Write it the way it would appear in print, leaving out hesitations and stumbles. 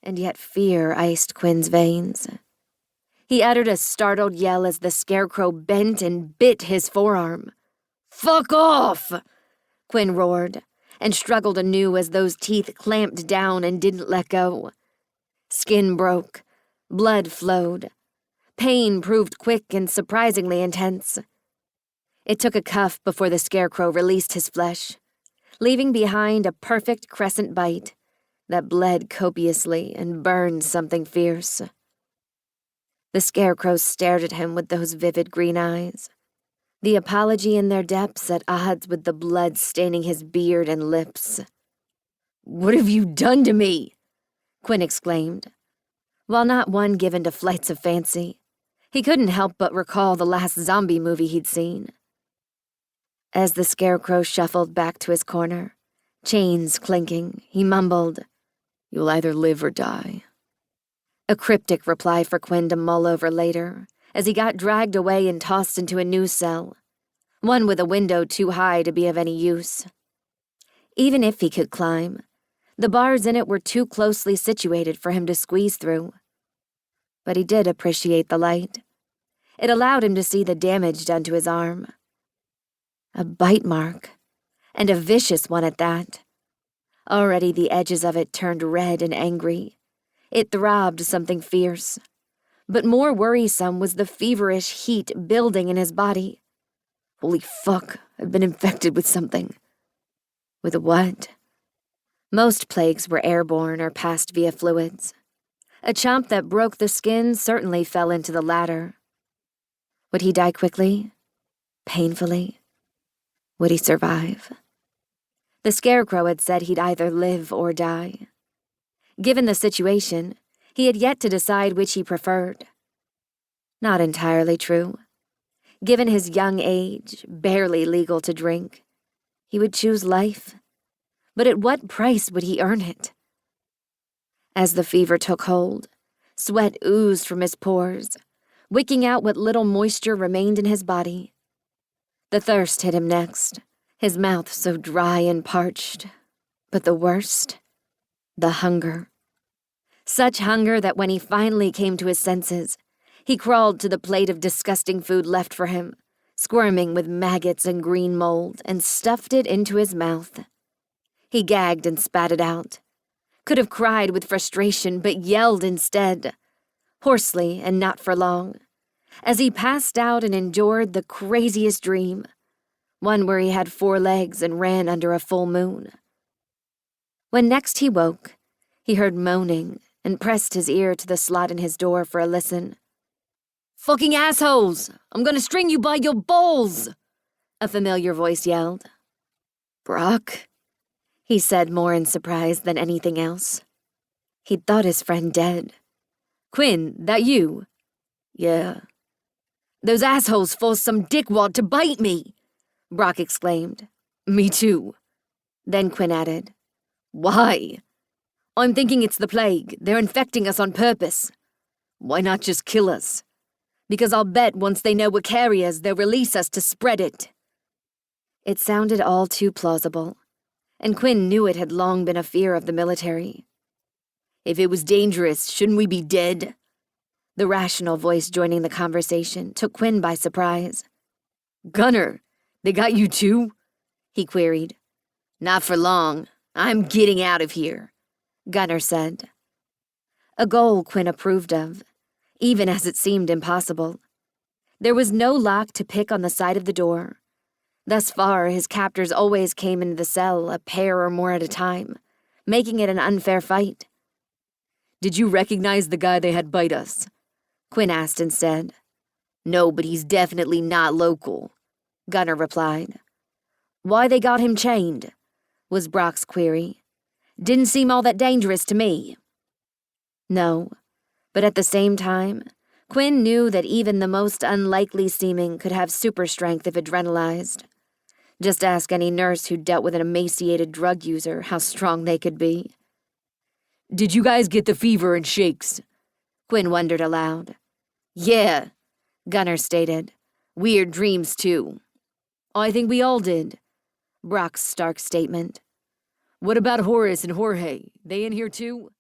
and yet fear iced Quinn's veins. He uttered a startled yell as the scarecrow bent and bit his forearm. "Fuck off!" Quinn roared, and struggled anew as those teeth clamped down and didn't let go. Skin broke, blood flowed. Pain proved quick and surprisingly intense. It took a cuff before the scarecrow released his flesh, leaving behind a perfect crescent bite that bled copiously and burned something fierce. The scarecrow stared at him with those vivid green eyes, the apology in their depths at odds with the blood staining his beard and lips. "What have you done to me?" Quinn exclaimed. While not one given to flights of fancy, he couldn't help but recall the last zombie movie he'd seen. As the scarecrow shuffled back to his corner, chains clinking, he mumbled, "You'll either live or die." A cryptic reply for Quinn to mull over later, as he got dragged away and tossed into a new cell, one with a window too high to be of any use. Even if he could climb, the bars in it were too closely situated for him to squeeze through. But he did appreciate the light. It allowed him to see the damage done to his arm. A bite mark, and a vicious one at that. Already the edges of it turned red and angry. It throbbed something fierce. But more worrisome was the feverish heat building in his body. Holy fuck, I've been infected with something. With what? Most plagues were airborne or passed via fluids. A chomp that broke the skin certainly fell into the latter. Would he die quickly? Painfully? Would he survive? The scarecrow had said he'd either live or die. Given the situation, he had yet to decide which he preferred. Not entirely true. Given his young age, barely legal to drink, he would choose life. But at what price would he earn it? As the fever took hold, sweat oozed from his pores, wicking out what little moisture remained in his body. The thirst hit him next, his mouth so dry and parched. But the worst? The hunger. Such hunger that when he finally came to his senses, he crawled to the plate of disgusting food left for him, squirming with maggots and green mold, and stuffed it into his mouth. He gagged and spat it out. Could have cried with frustration, but yelled instead, hoarsely and not for long, as he passed out and endured the craziest dream, one where he had 4 legs and ran under a full moon. When next he woke, he heard moaning and pressed his ear to the slot in his door for a listen. "Fucking assholes! I'm gonna string you by your balls!" a familiar voice yelled. "Brock?" he said, more in surprise than anything else. He'd thought his friend dead. "Quinn, that you?" "Yeah." "Those assholes forced some dickwad to bite me!" Brock exclaimed. "Me too." Then Quinn added, "Why?" "I'm thinking it's the plague. They're infecting us on purpose." "Why not just kill us?" "Because I'll bet once they know we're carriers, they'll release us to spread it." It sounded all too plausible, and Quinn knew it had long been a fear of the military. "If it was dangerous, shouldn't we be dead?" The rational voice joining the conversation took Quinn by surprise. "Gunner, they got you too?" he queried. "Not for long. I'm getting out of here," Gunner said. A goal Quinn approved of, even as it seemed impossible. There was no lock to pick on the side of the door. Thus far, his captors always came into the cell a pair or more at a time, making it an unfair fight. "Did you recognize the guy they had bite us?" Quinn asked instead. "No, but he's definitely not local," Gunner replied. "Why they got him chained?" was Brock's query. "Didn't seem all that dangerous to me." No, but at the same time, Quinn knew that even the most unlikely seeming could have super strength if adrenalized. Just ask any nurse who dealt with an emaciated drug user how strong they could be. "Did you guys get the fever and shakes?" Quinn wondered aloud. "Yeah," Gunner stated. "Weird dreams, too." "I think we all did," Brock's stark statement. "What about Horace and Jorge? They in here, too?"